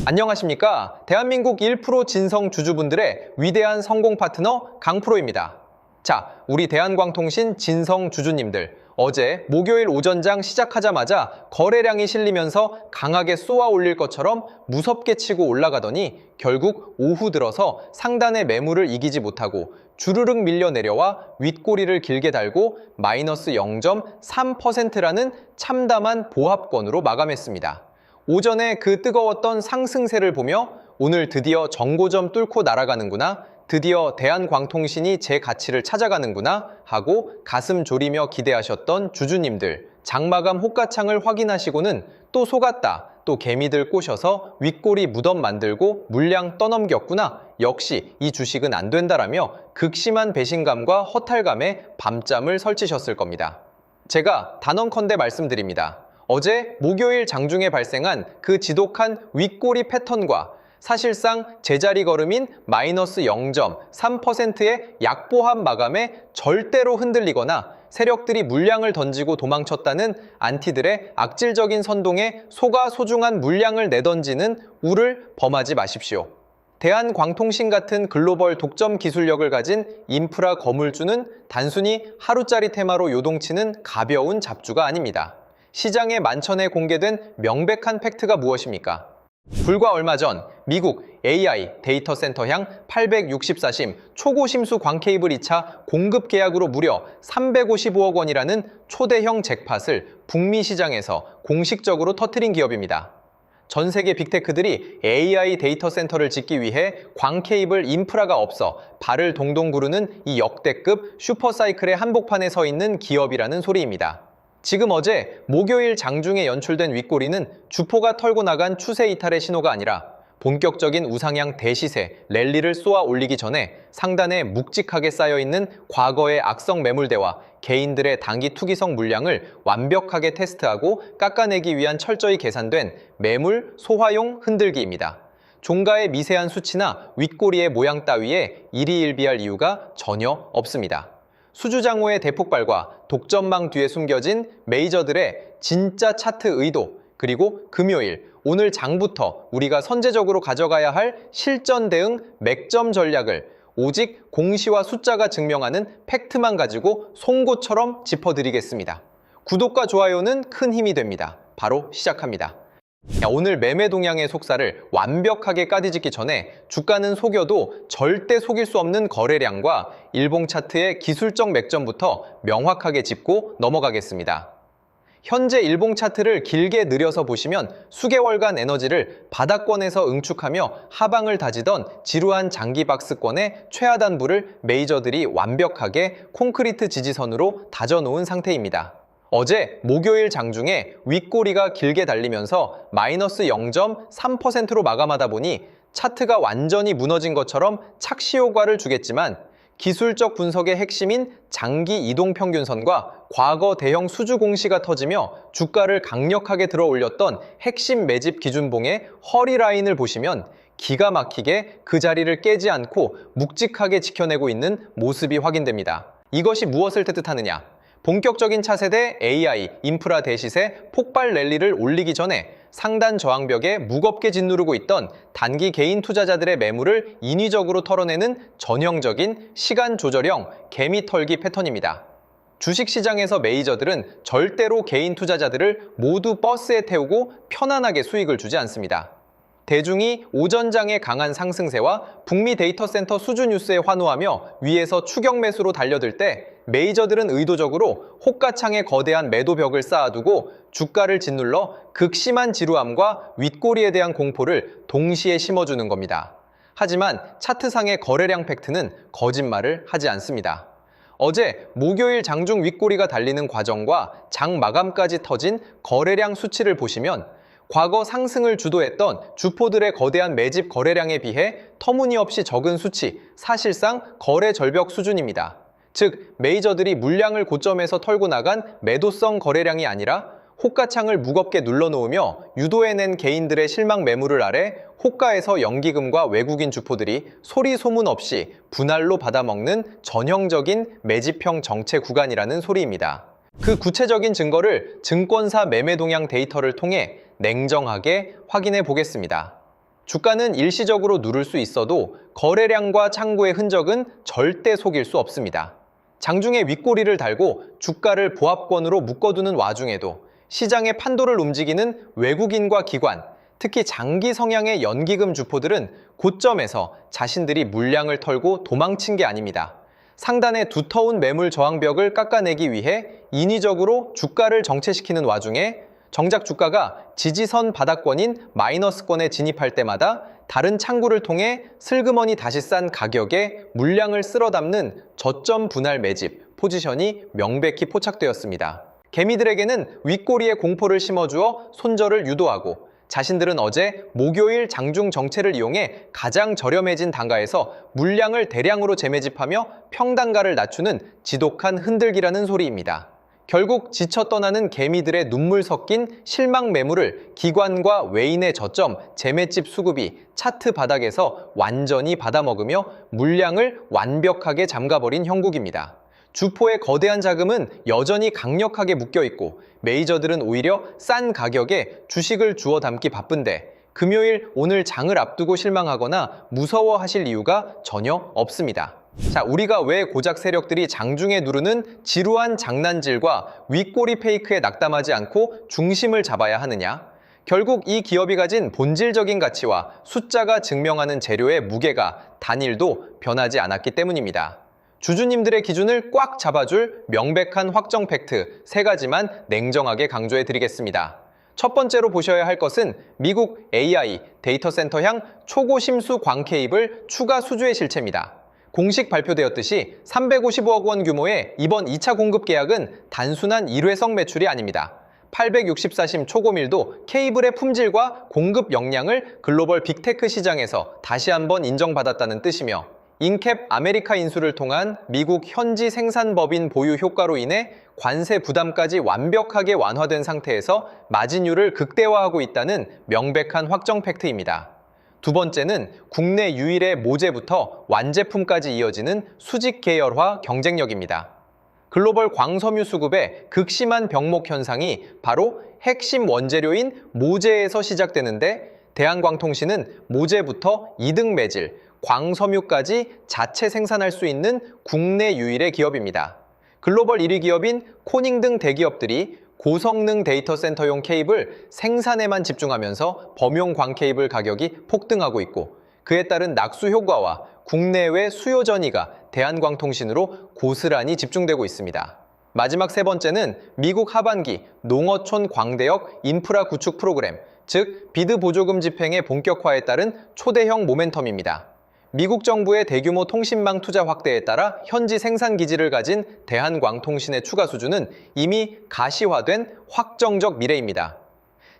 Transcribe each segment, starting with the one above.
안녕하십니까? 대한민국 1% 진성 주주분들의 위대한 성공 파트너 강프로입니다. 자, 우리 대한광통신 진성 주주님들, 어제 목요일 오전장 시작하자마자 거래량이 실리면서 강하게 쏘아 올릴 것처럼 무섭게 치고 올라가더니 결국 오후 들어서 상단의 매물을 이기지 못하고 주르륵 밀려 내려와 윗꼬리를 길게 달고 마이너스 0.3%라는 참담한 보합권으로 마감했습니다. 오전에 그 뜨거웠던 상승세를 보며 오늘 드디어 정고점 뚫고 날아가는구나, 드디어 대한광통신이 제 가치를 찾아가는구나 하고 가슴 졸이며 기대하셨던 주주님들, 장마감 호가창을 확인하시고는 또 속았다, 또 개미들 꼬셔서 윗꼬리 무덤 만들고 물량 떠넘겼구나, 역시 이 주식은 안 된다라며 극심한 배신감과 허탈감에 밤잠을 설치셨을 겁니다. 제가 단언컨대 말씀드립니다. 어제 목요일 장중에 발생한 그 지독한 윗꼬리 패턴과 사실상 제자리 걸음인 마이너스 0.3%의 약보합 마감에 절대로 흔들리거나 세력들이 물량을 던지고 도망쳤다는 안티들의 악질적인 선동에 속아 소중한 물량을 내던지는 우를 범하지 마십시오. 대한광통신 같은 글로벌 독점 기술력을 가진 인프라 거물주는 단순히 하루짜리 테마로 요동치는 가벼운 잡주가 아닙니다. 시장에 만천에 공개된 명백한 팩트가 무엇입니까? 불과 얼마 전 미국 AI 데이터 센터향 864심 초고심수 광케이블 2차 공급 계약으로 무려 355억 원이라는 초대형 잭팟을 북미 시장에서 공식적으로 터뜨린 기업입니다. 전 세계 빅테크들이 AI 데이터 센터를 짓기 위해 광케이블 인프라가 없어 발을 동동 구르는 이 역대급 슈퍼사이클의 한복판에 서 있는 기업이라는 소리입니다. 지금 어제 목요일 장중에 연출된 윗꼬리는 주포가 털고 나간 추세 이탈의 신호가 아니라 본격적인 우상향 대시세, 랠리를 쏘아 올리기 전에 상단에 묵직하게 쌓여있는 과거의 악성 매물대와 개인들의 단기 투기성 물량을 완벽하게 테스트하고 깎아내기 위한 철저히 계산된 매물 소화용 흔들기입니다. 종가의 미세한 수치나 윗꼬리의 모양 따위에 일희일비할 이유가 전혀 없습니다. 수주장호의 대폭발과 독점망 뒤에 숨겨진 메이저들의 진짜 차트 의도, 그리고 금요일, 오늘 장부터 우리가 선제적으로 가져가야 할 실전 대응 맥점 전략을 오직 공시와 숫자가 증명하는 팩트만 가지고 송곳처럼 짚어드리겠습니다. 구독과 좋아요는 큰 힘이 됩니다. 바로 시작합니다. 오늘 매매 동향의 속살을 완벽하게 까디짓기 전에 주가는 속여도 절대 속일 수 없는 거래량과 일봉 차트의 기술적 맥점부터 명확하게 짚고 넘어가겠습니다. 현재 일봉 차트를 길게 늘여서 보시면 수개월간 에너지를 바닥권에서 응축하며 하방을 다지던 지루한 장기박스권의 최하단부를 메이저들이 완벽하게 콘크리트 지지선으로 다져놓은 상태입니다. 어제 목요일 장중에 윗꼬리가 길게 달리면서 마이너스 0.3%로 마감하다 보니 차트가 완전히 무너진 것처럼 착시 효과를 주겠지만 기술적 분석의 핵심인 장기 이동평균선과 과거 대형 수주 공시가 터지며 주가를 강력하게 들어 올렸던 핵심 매집 기준봉의 허리 라인을 보시면 기가 막히게 그 자리를 깨지 않고 묵직하게 지켜내고 있는 모습이 확인됩니다. 이것이 무엇을 뜻하느냐? 본격적인 차세대 AI, 인프라 대시세 폭발 랠리를 올리기 전에 상단 저항벽에 무겁게 짓누르고 있던 단기 개인 투자자들의 매물을 인위적으로 털어내는 전형적인 시간 조절형 개미 털기 패턴입니다. 주식시장에서 메이저들은 절대로 개인 투자자들을 모두 버스에 태우고 편안하게 수익을 주지 않습니다. 대중이 오전장의 강한 상승세와 북미 데이터 센터 수주 뉴스에 환호하며 위에서 추격 매수로 달려들 때 메이저들은 의도적으로 호가창에 거대한 매도벽을 쌓아두고 주가를 짓눌러 극심한 지루함과 윗꼬리에 대한 공포를 동시에 심어주는 겁니다. 하지만 차트상의 거래량 팩트는 거짓말을 하지 않습니다. 어제 목요일 장중 윗꼬리가 달리는 과정과 장 마감까지 터진 거래량 수치를 보시면 과거 상승을 주도했던 주포들의 거대한 매집 거래량에 비해 터무니없이 적은 수치, 사실상 거래 절벽 수준입니다. 즉, 메이저들이 물량을 고점에서 털고 나간 매도성 거래량이 아니라 호가창을 무겁게 눌러놓으며 유도해낸 개인들의 실망 매물을 아래 호가에서 연기금과 외국인 주포들이 소리 소문 없이 분할로 받아먹는 전형적인 매집형 정체 구간이라는 소리입니다. 그 구체적인 증거를 증권사 매매 동향 데이터를 통해 냉정하게 확인해 보겠습니다. 주가는 일시적으로 누를 수 있어도 거래량과 창구의 흔적은 절대 속일 수 없습니다. 장중에 윗꼬리를 달고 주가를 보합권으로 묶어두는 와중에도 시장의 판도를 움직이는 외국인과 기관, 특히 장기 성향의 연기금 주포들은 고점에서 자신들이 물량을 털고 도망친 게 아닙니다. 상단의 두터운 매물 저항벽을 깎아내기 위해 인위적으로 주가를 정체시키는 와중에 정작 주가가 지지선 바닥권인 마이너스권에 진입할 때마다 다른 창구를 통해 슬그머니 다시 싼 가격에 물량을 쓸어 담는 저점 분할 매집 포지션이 명백히 포착되었습니다. 개미들에게는 윗꼬리에 공포를 심어주어 손절을 유도하고 자신들은 어제 목요일 장중 정체를 이용해 가장 저렴해진 단가에서 물량을 대량으로 재매집하며 평단가를 낮추는 지독한 흔들기라는 소리입니다. 결국 지쳐 떠나는 개미들의 눈물 섞인 실망 매물을 기관과 외인의 저점, 재매집 수급이 차트 바닥에서 완전히 받아먹으며 물량을 완벽하게 잠가버린 형국입니다. 주포의 거대한 자금은 여전히 강력하게 묶여있고 메이저들은 오히려 싼 가격에 주식을 주워 담기 바쁜데 금요일 오늘 장을 앞두고 실망하거나 무서워하실 이유가 전혀 없습니다. 자, 우리가 왜 고작 세력들이 장중에 누르는 지루한 장난질과 윗꼬리 페이크에 낙담하지 않고 중심을 잡아야 하느냐? 결국 이 기업이 가진 본질적인 가치와 숫자가 증명하는 재료의 무게가 단일도 변하지 않았기 때문입니다. 주주님들의 기준을 꽉 잡아줄 명백한 확정 팩트 3가지만 냉정하게 강조해 드리겠습니다. 첫 번째로 보셔야 할 것은 미국 AI 데이터 센터향 초고심수 광 케이블 추가 수주의 실체입니다. 공식 발표되었듯이 355억 원 규모의 이번 2차 공급 계약은 단순한 일회성 매출이 아닙니다. 864심 초고밀도 케이블의 품질과 공급 역량을 글로벌 빅테크 시장에서 다시 한번 인정받았다는 뜻이며 인캡 아메리카 인수를 통한 미국 현지 생산법인 보유 효과로 인해 관세 부담까지 완벽하게 완화된 상태에서 마진율을 극대화하고 있다는 명백한 확정 팩트입니다. 두 번째는 국내 유일의 모재부터 완제품까지 이어지는 수직 계열화 경쟁력입니다. 글로벌 광섬유 수급의 극심한 병목 현상이 바로 핵심 원재료인 모재에서 시작되는데 대한광통신은 모재부터 이등 매질, 광섬유까지 자체 생산할 수 있는 국내 유일의 기업입니다. 글로벌 1위 기업인 코닝 등 대기업들이 고성능 데이터 센터용 케이블 생산에만 집중하면서 범용 광 케이블 가격이 폭등하고 있고 그에 따른 낙수 효과와 국내외 수요 전이가 대한광통신으로 고스란히 집중되고 있습니다. 마지막 3번째는 미국 하반기 농어촌 광대역 인프라 구축 프로그램, 즉 비드 보조금 집행의 본격화에 따른 초대형 모멘텀입니다. 미국 정부의 대규모 통신망 투자 확대에 따라 현지 생산 기지를 가진 대한광통신의 추가 수주는 이미 가시화된 확정적 미래입니다.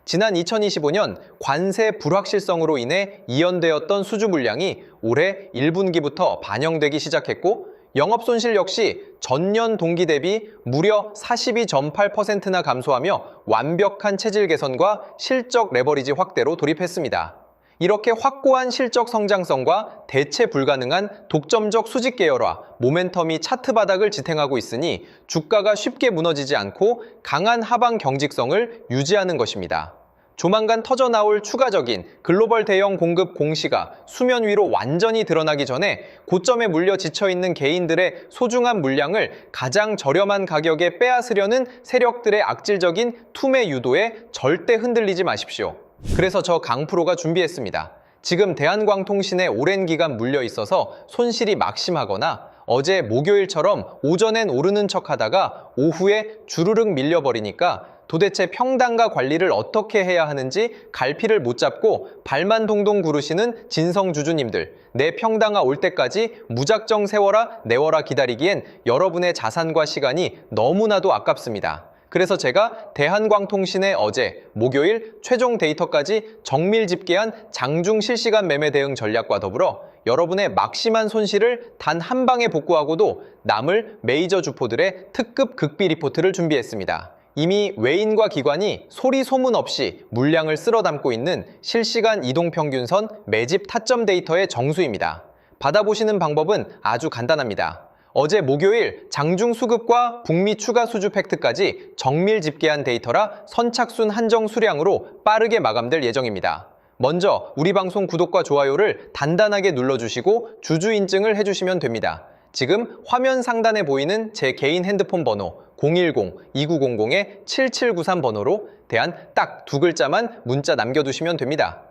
지난 2025년 관세 불확실성으로 인해 이연되었던 수주 물량이 올해 1분기부터 반영되기 시작했고 영업손실 역시 전년 동기 대비 무려 42.8%나 감소하며 완벽한 체질 개선과 실적 레버리지 확대로 돌입했습니다. 이렇게 확고한 실적 성장성과 대체 불가능한 독점적 수직 계열화, 모멘텀이 차트 바닥을 지탱하고 있으니 주가가 쉽게 무너지지 않고 강한 하방 경직성을 유지하는 것입니다. 조만간 터져나올 추가적인 글로벌 대형 공급 공시가 수면 위로 완전히 드러나기 전에 고점에 물려 지쳐있는 개인들의 소중한 물량을 가장 저렴한 가격에 빼앗으려는 세력들의 악질적인 투매 유도에 절대 흔들리지 마십시오. 그래서 저 강프로가 준비했습니다. 지금 대한광통신에 오랜 기간 물려 있어서 손실이 막심하거나 어제 목요일처럼 오전엔 오르는 척하다가 오후에 주르륵 밀려버리니까 도대체 평단가 관리를 어떻게 해야 하는지 갈피를 못 잡고 발만 동동 구르시는 진성 주주님들, 내 평단가 올 때까지 무작정 세워라 내워라 기다리기엔 여러분의 자산과 시간이 너무나도 아깝습니다. 그래서 제가 대한광통신에 어제 목요일 최종 데이터까지 정밀 집계한 장중 실시간 매매 대응 전략과 더불어 여러분의 막심한 손실을 단 한 방에 복구하고도 남을 메이저 주포들의 특급 극비 리포트를 준비했습니다. 이미 외인과 기관이 소리 소문 없이 물량을 쓸어 담고 있는 실시간 이동평균선 매집 타점 데이터의 정수입니다. 받아보시는 방법은 아주 간단합니다. 어제 목요일 장중 수급과 북미 추가 수주 팩트까지 정밀 집계한 데이터라 선착순 한정 수량으로 빠르게 마감될 예정입니다. 먼저 우리 방송 구독과 좋아요를 단단하게 눌러주시고 주주 인증을 해주시면 됩니다. 지금 화면 상단에 보이는 제 개인 핸드폰 번호 010-2900-7793 번호로 대한 딱 두 글자만 문자 남겨두시면 됩니다.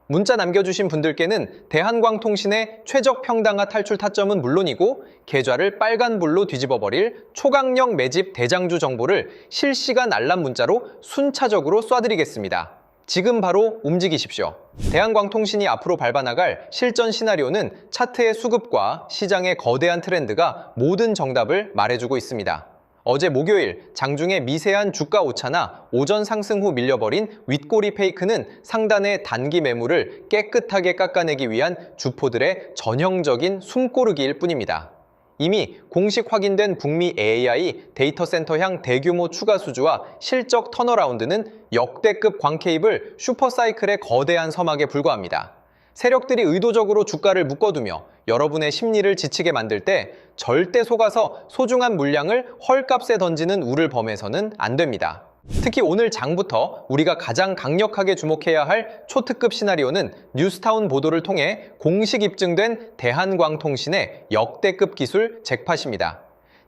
문자 남겨주신 분들께는 대한광통신의 최적 평당화 탈출 타점은 물론이고 계좌를 빨간불로 뒤집어버릴 초강력 매집 대장주 정보를 실시간 알람 문자로 순차적으로 쏴드리겠습니다. 지금 바로 움직이십시오. 대한광통신이 앞으로 밟아나갈 실전 시나리오는 차트의 수급과 시장의 거대한 트렌드가 모든 정답을 말해주고 있습니다. 어제 목요일 장중의 미세한 주가 오차나 오전 상승 후 밀려버린 윗꼬리 페이크는 상단의 단기 매물을 깨끗하게 깎아내기 위한 주포들의 전형적인 숨고르기일 뿐입니다. 이미 공식 확인된 북미 AI 데이터 센터향 대규모 추가 수주와 실적 턴어라운드는 역대급 광케이블 슈퍼사이클의 거대한 서막에 불과합니다. 세력들이 의도적으로 주가를 묶어두며 여러분의 심리를 지치게 만들 때 절대 속아서 소중한 물량을 헐값에 던지는 우를 범해서는 안 됩니다. 특히 오늘 장부터 우리가 가장 강력하게 주목해야 할 초특급 시나리오는 뉴스타운 보도를 통해 공식 입증된 대한광통신의 역대급 기술 잭팟입니다.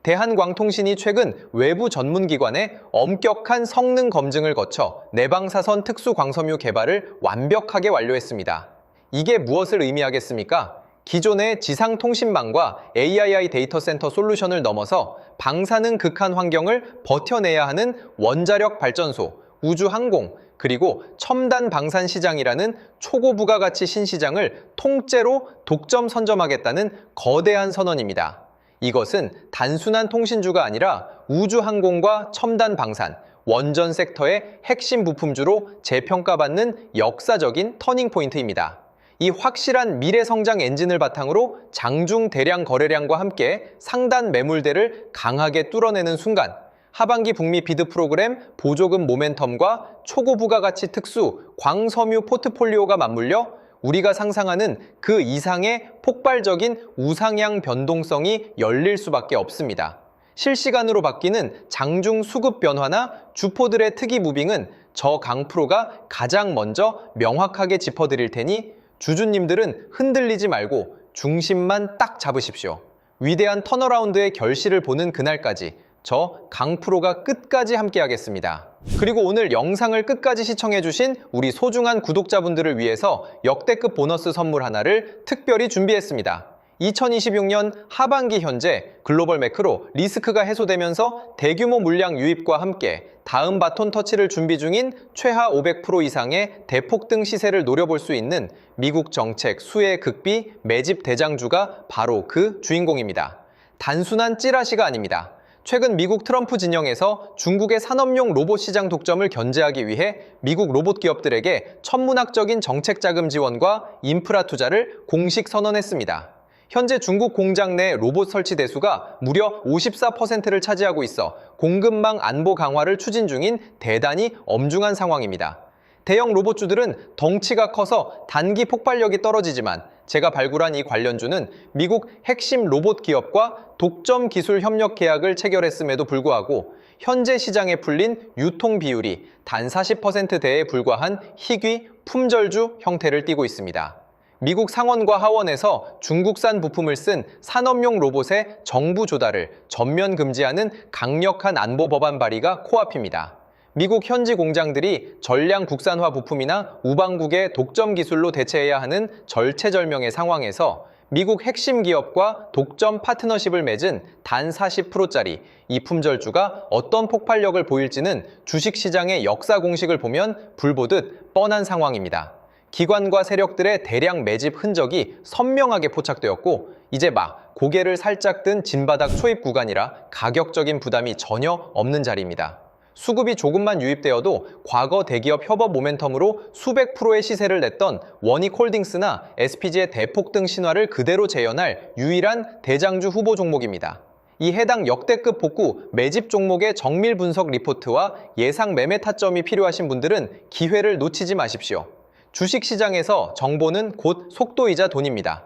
대한광통신이 최근 외부 전문기관의 엄격한 성능 검증을 거쳐 내방사선 특수광섬유 개발을 완벽하게 완료했습니다. 이게 무엇을 의미하겠습니까? 기존의 지상통신망과 AII 데이터 센터 솔루션을 넘어서 방사능 극한 환경을 버텨내야 하는 원자력 발전소, 우주항공, 그리고 첨단 방산 시장이라는 초고부가가치 신시장을 통째로 독점 선점하겠다는 거대한 선언입니다. 이것은 단순한 통신주가 아니라 우주항공과 첨단 방산, 원전 섹터의 핵심 부품주로 재평가받는 역사적인 터닝포인트입니다. 이 확실한 미래 성장 엔진을 바탕으로 장중 대량 거래량과 함께 상단 매물대를 강하게 뚫어내는 순간 하반기 북미 비드 프로그램 보조금 모멘텀과 초고부가가치 특수 광섬유 포트폴리오가 맞물려 우리가 상상하는 그 이상의 폭발적인 우상향 변동성이 열릴 수밖에 없습니다. 실시간으로 바뀌는 장중 수급 변화나 주포들의 특이 무빙은 저 강프로가 가장 먼저 명확하게 짚어드릴 테니 주주님들은 흔들리지 말고 중심만 딱 잡으십시오. 위대한 턴어라운드의 결실을 보는 그날까지 저 강프로가 끝까지 함께하겠습니다. 그리고 오늘 영상을 끝까지 시청해주신 우리 소중한 구독자분들을 위해서 역대급 보너스 선물 하나를 특별히 준비했습니다. 2026년 하반기 현재 글로벌 매크로 리스크가 해소되면서 대규모 물량 유입과 함께 다음 바톤 터치를 준비 중인 최하 500% 이상의 대폭등 시세를 노려볼 수 있는 미국 정책 수혜 극비 매집 대장주가 바로 그 주인공입니다. 단순한 찌라시가 아닙니다. 최근 미국 트럼프 진영에서 중국의 산업용 로봇 시장 독점을 견제하기 위해 미국 로봇 기업들에게 천문학적인 정책 자금 지원과 인프라 투자를 공식 선언했습니다. 현재 중국 공장 내 로봇 설치 대수가 무려 54%를 차지하고 있어 공급망 안보 강화를 추진 중인 대단히 엄중한 상황입니다. 대형 로봇주들은 덩치가 커서 단기 폭발력이 떨어지지만 제가 발굴한 이 관련주는 미국 핵심 로봇 기업과 독점 기술 협력 계약을 체결했음에도 불구하고 현재 시장에 풀린 유통 비율이 단 40%대에 불과한 희귀 품절주 형태를 띠고 있습니다. 미국 상원과 하원에서 중국산 부품을 쓴 산업용 로봇의 정부 조달을 전면 금지하는 강력한 안보 법안 발의가 코앞입니다. 미국 현지 공장들이 전량 국산화 부품이나 우방국의 독점 기술로 대체해야 하는 절체절명의 상황에서 미국 핵심 기업과 독점 파트너십을 맺은 단 40%짜리 이 품절주가 어떤 폭발력을 보일지는 주식시장의 역사 공식을 보면 불보듯 뻔한 상황입니다. 기관과 세력들의 대량 매집 흔적이 선명하게 포착되었고 이제 막 고개를 살짝 든 진바닥 초입 구간이라 가격적인 부담이 전혀 없는 자리입니다. 수급이 조금만 유입되어도 과거 대기업 협업 모멘텀으로 수백 프로의 시세를 냈던 원익홀딩스나 SPG의 대폭등 신화를 그대로 재현할 유일한 대장주 후보 종목입니다. 이 해당 역대급 복구 매집 종목의 정밀 분석 리포트와 예상 매매 타점이 필요하신 분들은 기회를 놓치지 마십시오. 주식시장에서 정보는 곧 속도이자 돈입니다.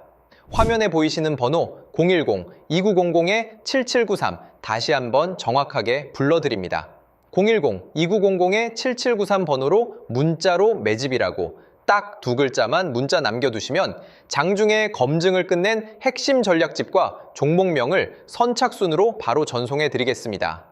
화면에 보이시는 번호 010-2900-7793 다시 한번 정확하게 불러드립니다. 010-2900-7793 번호로 문자로 매집이라고 딱 두 글자만 문자 남겨두시면 장중에 검증을 끝낸 핵심 전략집과 종목명을 선착순으로 바로 전송해 드리겠습니다.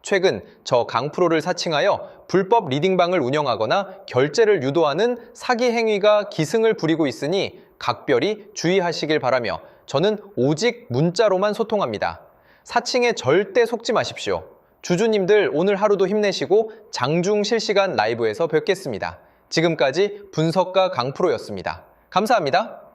최근 저 강프로를 사칭하여 불법 리딩방을 운영하거나 결제를 유도하는 사기 행위가 기승을 부리고 있으니 각별히 주의하시길 바라며 저는 오직 문자로만 소통합니다. 사칭에 절대 속지 마십시오. 주주님들 오늘 하루도 힘내시고 장중 실시간 라이브에서 뵙겠습니다. 지금까지 분석가 강프로였습니다. 감사합니다.